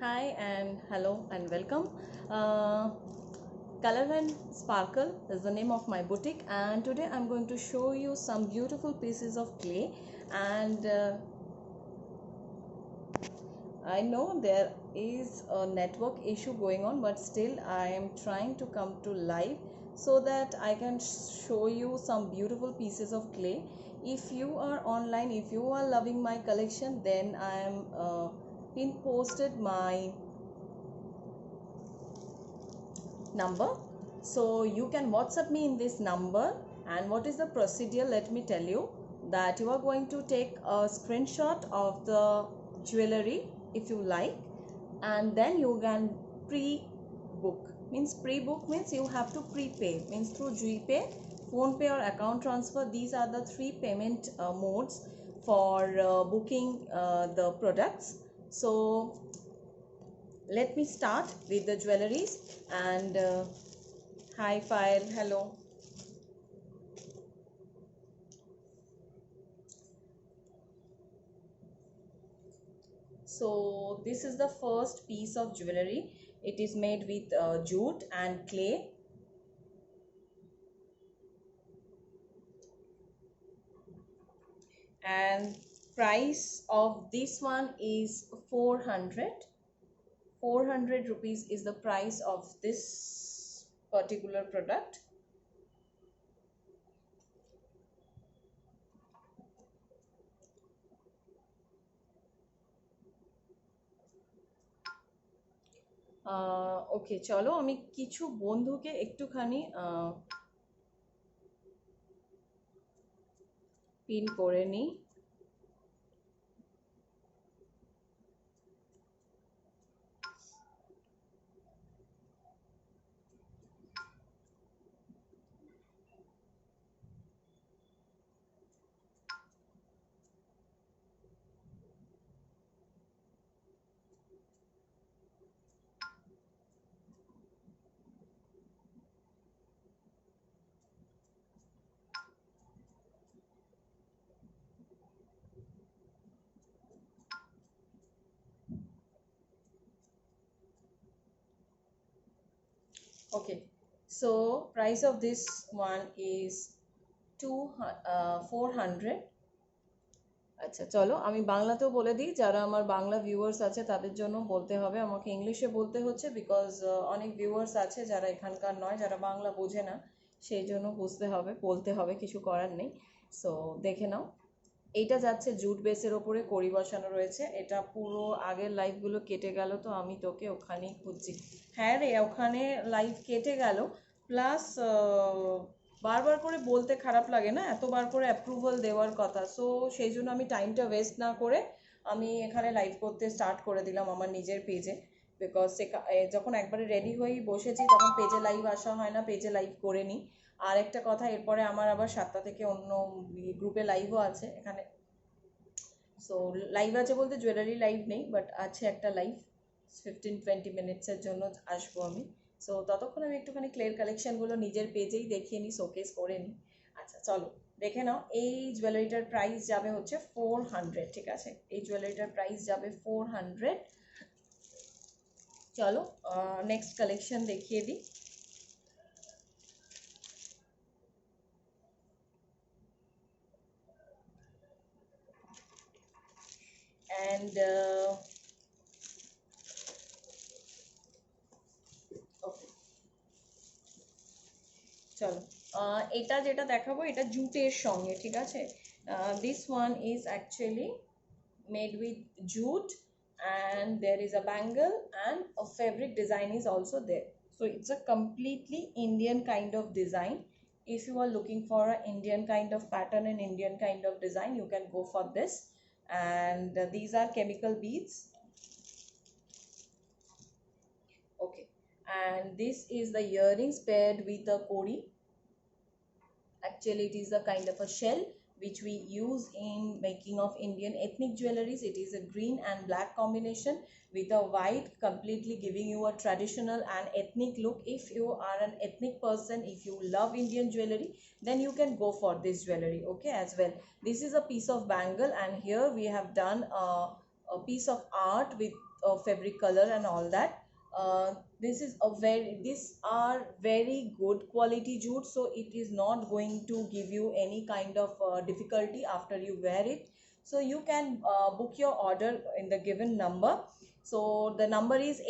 Hi and hello and welcome. Uh, Color and Sparkle is the name of my boutique, and today I'm going to show you some beautiful pieces of clay. And I know there is a network issue going on, but still I am trying to come to live so that I can show you some beautiful pieces of clay. If you are online, if you are loving my collection, then I am been posted my number, so you can WhatsApp me in this number. And what is the procedure? Let me tell you that you are going to take a screenshot of the jewelry if you like, and then you can pre-book. Pre-book means you have to prepay, means through GPay, phone pay or account transfer. These are the three payment modes for booking the products. So let me start with the jewelries. And hi file, hello. So this is the first piece of jewelry. It is made with jute and clay, and price of this one is 400 rupees is the price of this particular product. ওকে, চলো আমি কিছু বন্ধুকে একটুখানি pin করে নিই। Okay, so price of this one is 400। আচ্ছা চলো আমি বাংলাতেও বলে দিই, যারা আমার বাংলা ভিউয়ার্স আছে তাদের জন্য বলতে হবে, আমাকে ইংলিশে বলতে হচ্ছে বিকজ অনেক ভিউয়ার্স আছে যারা এখানকার নয়, যারা বাংলা বোঝে না, সেই জন্য বুঝতে হবে, বলতে হবে, কিছু করার নেই। সো দেখে নাও, এইটা যাচ্ছে জুট বেসের ওপরে কড়ি বসানো রয়েছে। এটা পুরো আগের লাইভগুলো কেটে গেল, তো আমি তোকে ওখানেই খুঁজছি। হ্যাঁ রে, ওখানে লাইভ কেটে গেল, প্লাস বারবার করে বলতে খারাপ লাগে না, এতবার করে অ্যাপ্রুভাল দেওয়ার কথা। সো সেই জন্য আমি টাইমটা ওয়েস্ট না করে আমি এখানে লাইভ করতে স্টার্ট করে দিলাম আমার নিজের পেজে। বিকজ যখন একবারে রেডি হয়েই বসেছি তখন পেজে লাইভ আসা হয় না, পেজে লাইভ করে নিই। আর একটা কথা, এরপরে আমার আবার 7টা থেকে অন্য গ্রুপে লাইভও আছে এখানে। সো লাইভ আছে বলতে জুয়েলারি লাইভ নেই, বাট আছে একটা লাইভ 15-20 মিনিটসের জন্য আসবো আমি। সো ততক্ষণ আমি একটুখানি ক্লের কালেকশনগুলো নিজের পেজেই দেখিয়ে নিই, শোকেস করে নিই। আচ্ছা চলো দেখে নাও, এই জুয়েলারিটার প্রাইস যাবে হচ্ছে 400। ঠিক আছে, এই জুয়েলারিটার প্রাইস যাবে 400। চলো নেক্সট কালেকশন দেখিয়ে দিই। অ্যান্ড ওকে, চলো এটা যেটা দেখাবো এটা জুটের সঙ্গে, ঠিক আছে। This one is actually made with jute, and there is a bangle and a fabric design is also there. So it's a completely Indian kind of design. If you are looking for an Indian kind of pattern and Indian kind of design, you can go for this. And these are chemical beads. Okay, and this is the earrings paired with the kori. Actually it is a kind of a shell which we use in making of Indian ethnic jewelries. It is a green and black combination with a white, completely giving you a traditional and ethnic look. If you are an ethnic person, if you love Indian jewelry, then you can go for this jewelry, okay, as well. This is a piece of bangle, and here we have done a piece of art with fabric color and all that. These are very good quality jute, so it is not going to give you any kind of difficulty after you wear it. So you can book your order in the given number. So the number is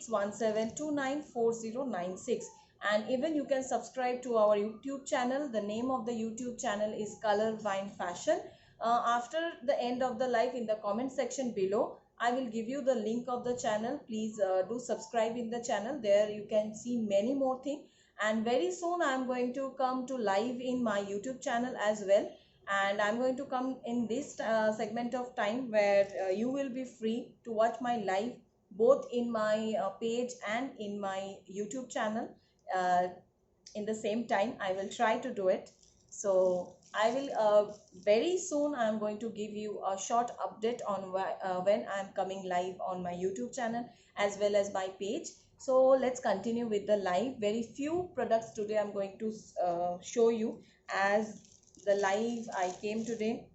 8617294096, and even you can subscribe to our YouTube channel. The name of the YouTube channel is Color Vine Fashion. After the end of the live, in the comment section below, I will give you the link of the channel. Please do subscribe in the channel. There you can see many more things. And very soon I am going to come to live in my YouTube channel as well. And I'm going to come in this segment of time where you will be free to watch my live both in my page and in my YouTube channel in the same time. I will try to do it. So I will very soon I'm going to give you a short update on when I'm coming live on my YouTube channel as well as my page. So let's continue with the live. Very few products today I'm going to show you, as the live I came today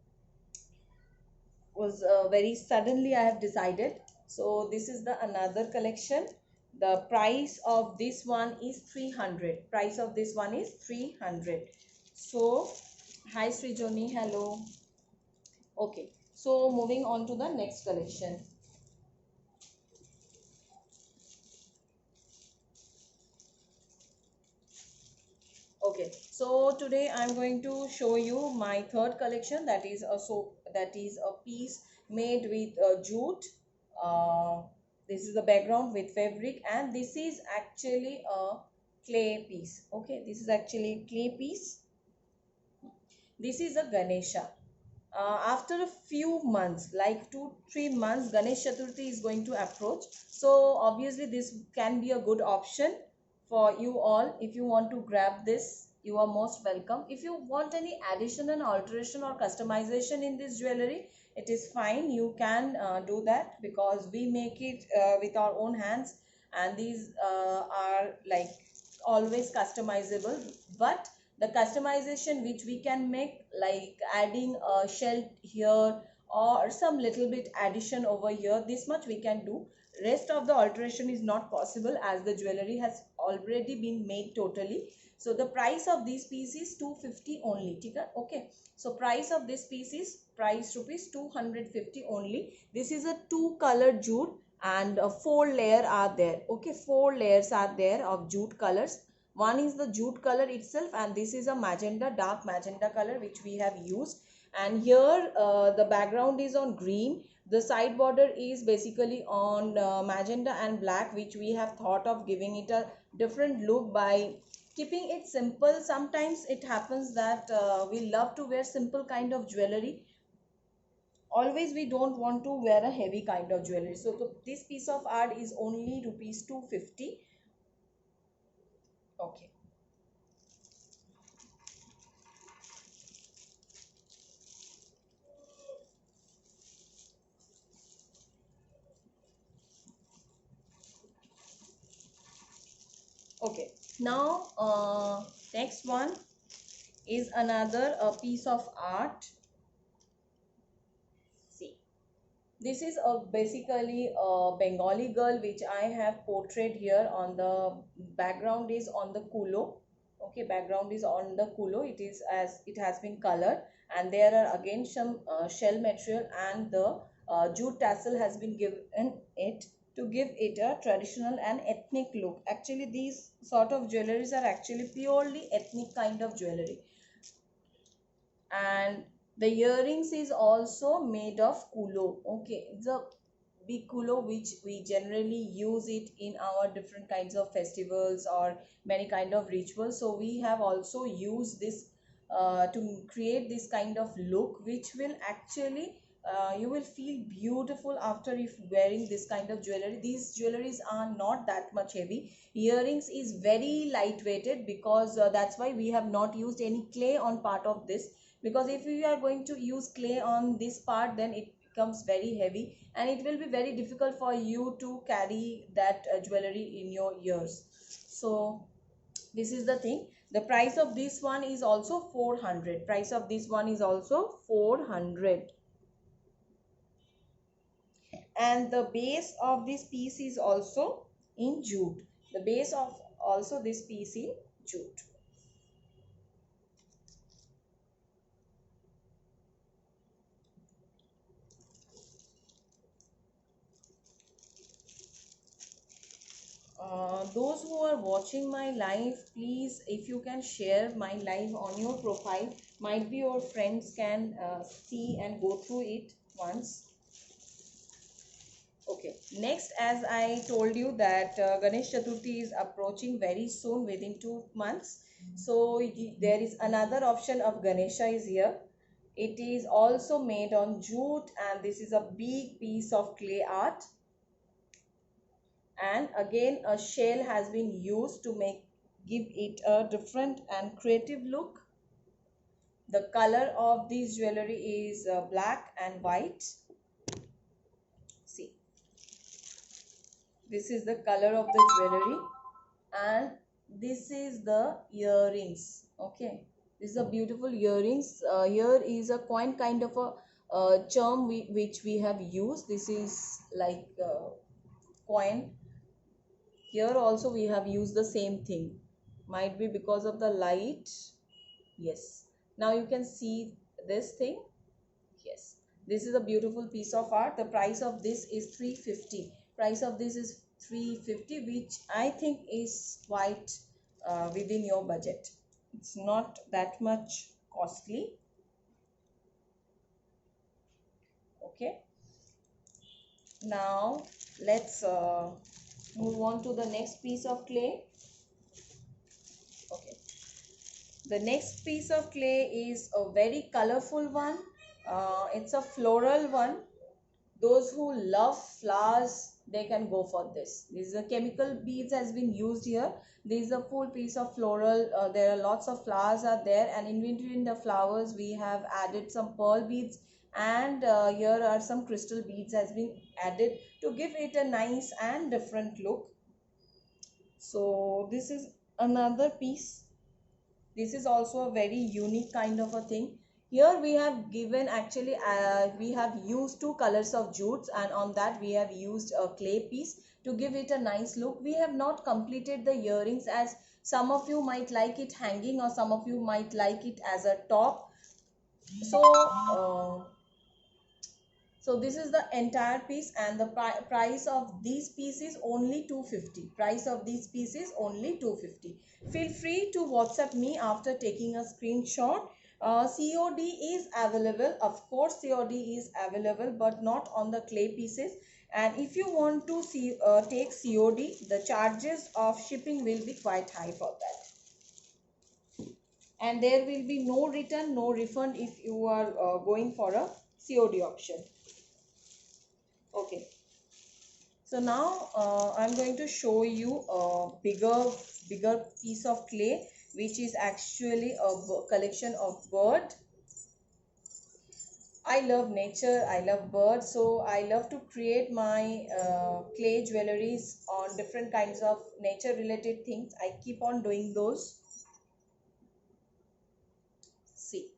was very suddenly I have decided. So this is the another collection. The price of this one is 300. Price of this one is 300. So hi Srijoni, hello. Okay, so moving on to the next collection. Okay, so today I'm going to show you my third collection, that is a piece made with jute. Uh, this is the background with fabric, and this is actually a clay piece. Okay, this is actually clay piece. This is a Ganesha. After a few months, like 2-3 months, Ganesh Chaturthi is going to approach. So obviously this can be a good option for you all. If you want to grab this, you are most welcome. If you want any additional alteration or customization in this jewelry, it is fine. You can do that, because we make it with our own hands, and these are like always customizable. But the customization which we can make, like adding a shell here or some little bit addition over here, this much we can do. Rest of the alteration is not possible, as the jewelry has already been made totally. So the price of this piece is 250 only. Okay, so price of this piece is price rupees 250 only. This is a 2-color jute, and 4 layer are there. Okay, 4 layers are there of jute colors. One is the jute color itself, and this is a magenta, dark magenta color which we have used. And here the background is on green. The side border is basically on magenta and black, which we have thought of giving it a different look by keeping it simple. Sometimes it happens that we love to wear simple kind of jewelry. Always we don't want to wear a heavy kind of jewelry. So this piece of art is only rupees 250. Okay. Okay, now next one is another piece of art. See, this is a basically a Bengali girl which I have portrayed here. On the background is on the kulo. Okay, background is on the kulo. It is as it has been colored, and there are again some shell material, and the jute tassel has been given it to give it a traditional and ethnic look. Actually, these sort of jewelries are actually purely ethnic kind of jewelry. And the earrings is also made of kulo. Okay, it's a big kulo which we generally use it in our different kinds of festivals or many kind of rituals. So we have also used this to create this kind of look, which will actually you will feel beautiful after if wearing this kind of jewelry. These jewelries are not that much heavy. Earrings is very lightweighted, because that's why we have not used any clay on part of this, because if we are going to use clay on this part, then it becomes very heavy, and it will be very difficult for you to carry that jewelry in your ears. So this is the thing. The price of this one is also 400. Price of this one is also 400. and the base of this piece is also in jute. The base of also this piece in jute. Those who are watching my live, please, if you can share my live on your profile, might be your friends can see and go through it once. Okay, next, as I told you that Ganesh Chaturthi is approaching very soon, within 2 months. So there is another option of Ganesha is here. It is also made on jute, and this is a big piece of clay art. And again, a shell has been used to give it a different and creative look. The color of this jewelry is black and white. See, this is the color of the jewelry, and this is the earrings. Okay, this is a beautiful earrings. Here is a coin kind of a charm which we have used. This is like coin. Here also we have used the same thing. Might be because of the light. Yes, now you can see this thing. Yes, this is a beautiful piece of art. The price of this is 350. Price of this is 350, which I think is quite within your budget. It's not that much costly. Okay, now let's move on to the next piece of clay. Okay, the next piece of clay is a very colorful one. It's a floral one. Those who love flowers, they can go for this. This is a chemical beads has been used here. This is a full piece of floral. There are lots of flowers are there, and in between the flowers we have added some pearl beads, and here are some crystal beads has been added to give it a nice and different look. So this is another piece. This is also a very unique kind of a thing. Here we have given actually we have used two colors of jutes, and on that we have used a clay piece to give it a nice look. We have not completed the earrings, as some of you might like it hanging or some of you might like it as a top. So so this is the entire piece, and the price of these pieces only 250. Price of these pieces only 250. Feel free to WhatsApp me after taking a screenshot. COD is available, of course COD is available, but not on the clay pieces. And if you want to take COD, the charges of shipping will be quite high for that, and there will be no return, no refund if you are going for a COD option. Okay, so now I'm going to show you a bigger piece of clay, which is actually a collection of bird. I love nature, I love birds, so I love to create my clay jewelries on different kinds of nature related things. I keep on doing those. See,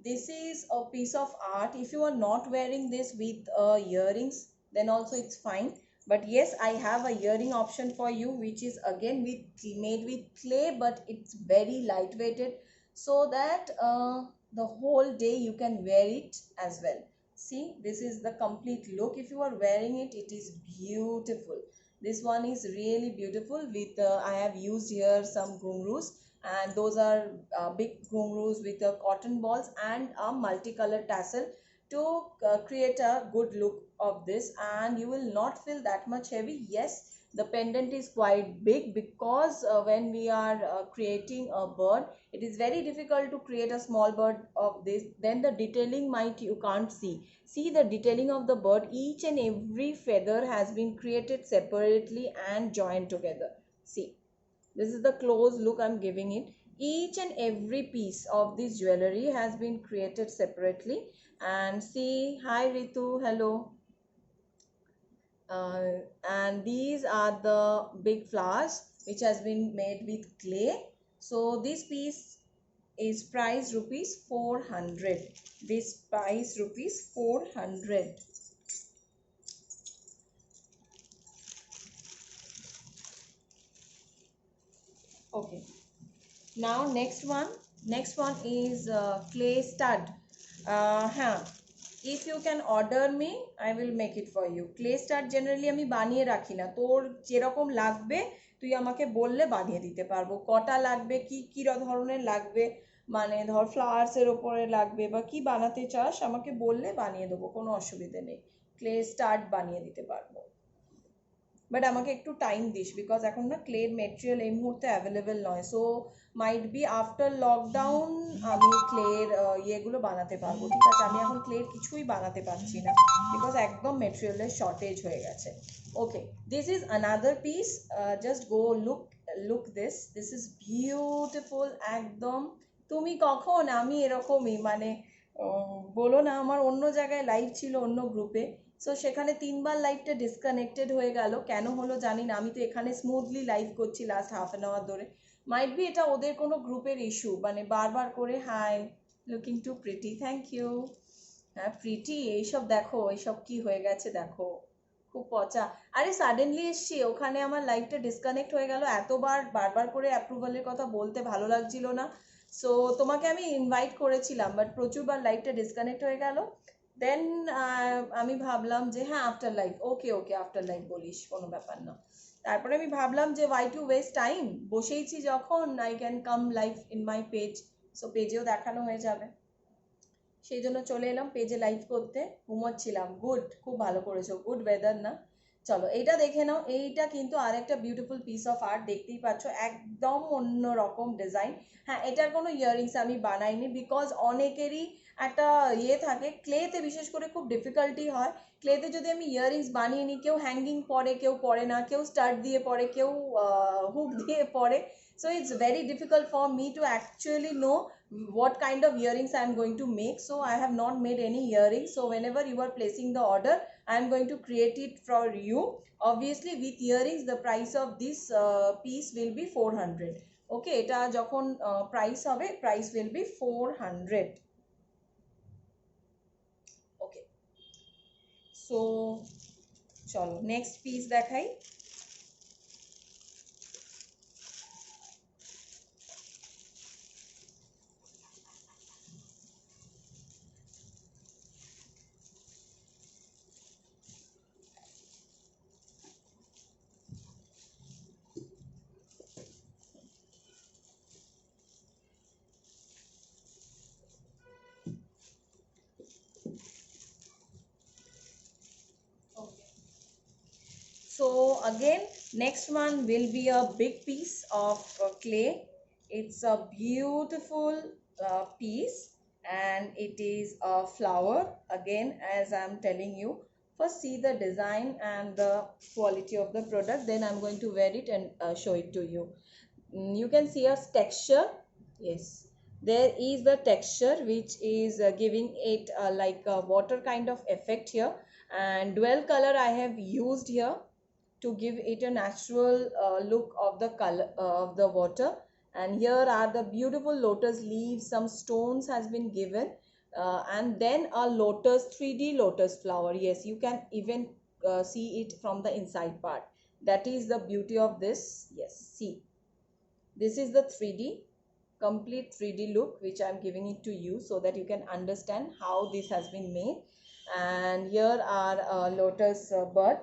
this is a piece of art. If you are not wearing this with earrings, then also it's fine. But yes, I have a earring option for you, which is again made with clay, but it's very lightweighted, so that the whole day you can wear it as well. See, this is the complete look. If you are wearing it, it is beautiful. This one is really beautiful. With I have used here some ghungroos, and those are big ghungroos with cotton balls and a multicolored tassel to create a good look of this, and you will not feel that much heavy. Yes, the pendant is quite big, because when we are creating a bird, it is very difficult to create a small bird of this. Then the detailing might you can't see the detailing of the bird. Each and every feather has been created separately and joined together. See, this is the close look I'm giving it. Each and every piece of this jewelry has been created separately. And see, hi Ritu, hello. And these are the big flowers which has been made with clay. So this piece is price rupees 400. This price rupees 400. Okay, now next one is clay stud. হ্যাঁ, if you can order me I will make it for you. clay stud generally আমি বানিয়ে রাখি না, তোর যেরকম লাগবে তুই আমাকে বললে বানিয়ে দিতে পারবো। কটা লাগবে, কি কি ধরনের লাগবে, মানে ধর ফ্লাওয়ার্স এর ওপরে লাগবে বা কি বানাতে চাস আমাকে বললে বানিয়ে দেবো, কোনো অসুবিধে নেই, clay stud বানিয়ে দিতে পারবো। বাট আমাকে একটু টাইম দিস, বিকজ এখন না ক্লের মেটেরিয়াল এই মুহূর্তে অ্যাভেলেবেল নয়, so might be after lockdown আমি ক্লের ইয়েগুলো বানাতে পারবো, ঠিক আছে? আমি এখন ক্লের কিছুই বানাতে পারছি না, বিকজ একদম মেটেরিয়ালের শর্টেজ হয়ে গেছে। Okay, this is another piece, just go look this is beautiful একদম। তুমি কখন, আমি এরকমই মানে বলো না, আমার অন্য জায়গায় লাইভ ছিল অন্য গ্রুপে, সো সেখানে 3বার লাইভটা ডিসকানেক্টেড হয়ে গেল, কেন হলো জানি না। আমি তো এখানে স্মুথলি লাইভ করছি লাস্ট হাফ অ্যান আওয়ার ধরে। মাইট বি এটা ওদের কোনো গ্রুপের ইস্যু, মানে বারবার করে hi looking to pretty, thank you. হ্যাঁ প্রিটি, এইসব দেখো, এইসব কি হয়ে গেছে দেখো, খুব পচা। আরে সাডেনলি এসছি, ওখানে আমার লাইভটা ডিসকানেক্ট হয়ে গেল, এতবার বারবার করে অ্যাপ্রুভালের কথা বলতে ভালো লাগছিল না, সো তোমাকে আমি ইনভাইট করেছিলাম বাট প্রচুরবার লাইভটা ডিসকানেক্ট হয়ে গেল। দেন আমি ভাবলাম যে হ্যাঁ after live, okay okay after live বলিস, কোনো ব্যাপার না। তারপরে আমি ভাবলাম যে ওয়াই টু ওয়েস্ট টাইম, বসেইছি যখন, I can come live in my page, so পেজেও দেখানো হয়ে যাবে, সেই জন্য চলে এলাম পেজে লাইভ করতে। ঘুমোচ্ছিলাম, গুড, খুব ভালো করেছো, গুড ওয়েদার না। চলো এইটা দেখে নাও, এইটা কিন্তু আরেকটা বিউটিফুল পিস অফ আর্ট, দেখতেই পাচ্ছ একদম অন্য রকম ডিজাইন। হ্যাঁ, এটার কোনো ইয়াররিংস আমি বানাইনি, বিকজ অনেকেরই একটা ইয়ে থাকে, ক্লেতে বিশেষ করে খুব ডিফিকাল্টি হয়। ক্লেতে যদি আমি ইয়াররিংস বানিয়ে নিই, কেউ হ্যাঙ্গিং পরে, কেউ পরে না, কেউ স্টাড দিয়ে পরে, কেউ হুক দিয়ে পরে, so it's very difficult for me to actually know what kind of earrings I am going to make, so I have not made any earrings. So whenever you are placing the order, I am going to create it for you. Obviously with earrings the price of this piece will be 400. Okay, এটা যখন price হবে, price will be 400. Okay, so চলো next piece দেখাই। So again, next one will be a big piece of clay. It's a beautiful piece and it is a flower. Again, as I'm telling you, first see the design and the quality of the product, then I'm going to wear it and show it to you. You can see a texture. Yes, there is the texture which is giving it like a water kind of effect here, and dual color I have used here to give it a natural look of the color of the water. And here are the beautiful lotus leaves, some stones has been given, and then a lotus 3D lotus flower. Yes, you can even see it from the inside part. That is the beauty of this. Yes, see, this is the 3D, complete 3D look which I am giving it to you so that you can understand how this has been made. And here are a lotus bud.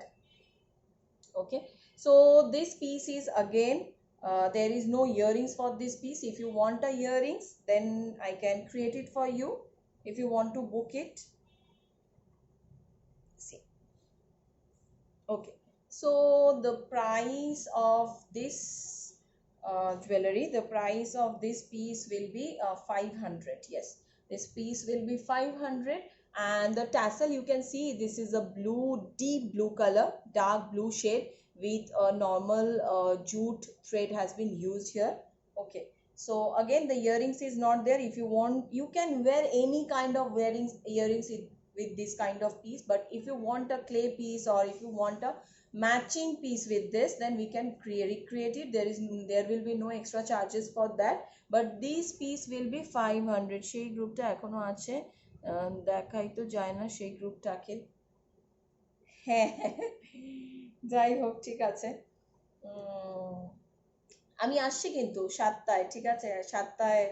Okay, so this piece is again there is no earrings for this piece. If you want a earrings, then I can create it for you. If you want to book it, see. Okay, so the price of this jewelry, the price of this piece will be 500. Yes, this piece will be 500. And the tassel, you can see this is a blue, deep blue color, dark blue shade with a normal jute thread has been used here. Okay, so again the earrings is not there. If you want, you can wear any kind of earrings with this kind of piece, but if you want a clay piece or if you want a matching piece with this, then we can recreate it. There will be no extra charges for that, but this piece will be 500. সেই গ্রুপটা এখনো আছে, দেখাই তো যায় না সেই গ্রুপটাকে। হ্যাঁ যাই হোক, ঠিক আছে। আমি আসছি কিন্তু 7টায়, ঠিক আছে? 7টায়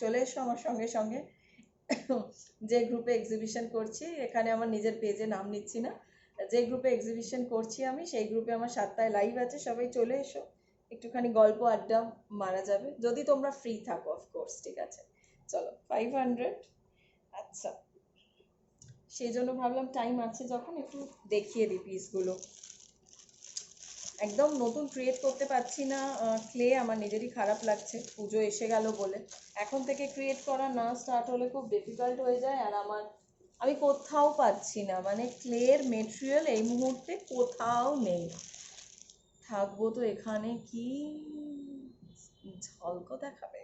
চলে এসো আমার সঙ্গে সঙ্গে। যে গ্রুপে এক্সিবিশন করছি, এখানে আমার নিজের পেজে নাম নিচ্ছি না, যে গ্রুপে এক্সিবিশন করছি আমি সেই গ্রুপে আমার 7টায় লাইভ আছে, সবাই চলে এসো, একটুখানি গল্প আড্ডা মারা যাবে যদি তোমরা ফ্রি থাকো অফকোর্স, ঠিক আছে? চলো 500। আচ্ছা, সেই জন্য ভাবলাম টাইম আছে যখন একটু দেখিয়ে দিই পিসগুলো। একদম নতুন ক্রিয়েট করতে পারছি না ক্লে, আমার নিজেরই খারাপ লাগছে, পুজো এসে গেল বলে। এখন থেকে ক্রিয়েট করা না স্টার্ট হলে খুব ডিফিকাল্ট হয়ে যায়, আর আমি কোথাও পাচ্ছি না, মানে ক্লের মেটেরিয়াল এই মুহূর্তে কোথাও নেই। থাকবো তো এখানে কি ঝলকও দেখাবে?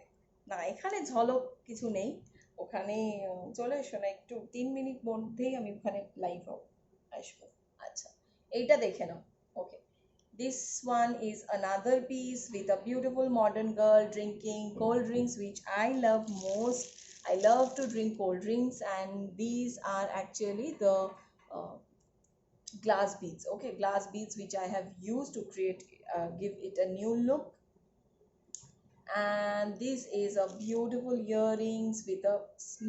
না, এখানে ঝলক কিছু নেই। ওখানে চলে এসো না, একটু 3 মিনিট মধ্যেই আমি ওখানে লাইভ আসবো। আচ্ছা, এইটা দেখে নাও। ওকে, this one is another piece with a beautiful modern girl drinking cold drinks, which I love most. I love to drink cold drinks, and these are actually the uh, glass beads. Okay, glass beads which I have used to create, give it a new look. And this is a beautiful earrings with a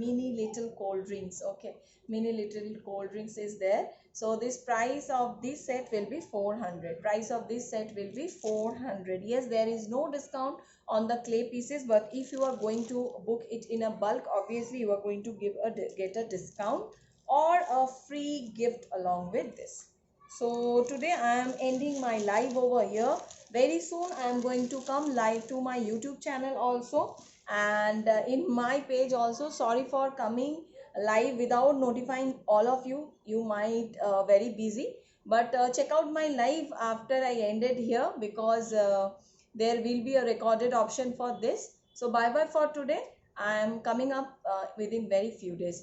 mini little cold drinks. Okay, mini little cold drinks is there. So this price of this set will be 400. Price of this set will be 400. Yes, there is no discount on the clay pieces, but if you are going to book it in a bulk, obviously you are going to get a discount or a free gift along with this. So today I am ending my live over here. Very soon I am going to come live to my YouTube channel also, and in my page also. Sorry for coming live without notifying all of you. You might very busy, but check out my live after I ended here, because there will be a recorded option for this. So bye bye for today. I am coming up within very few days.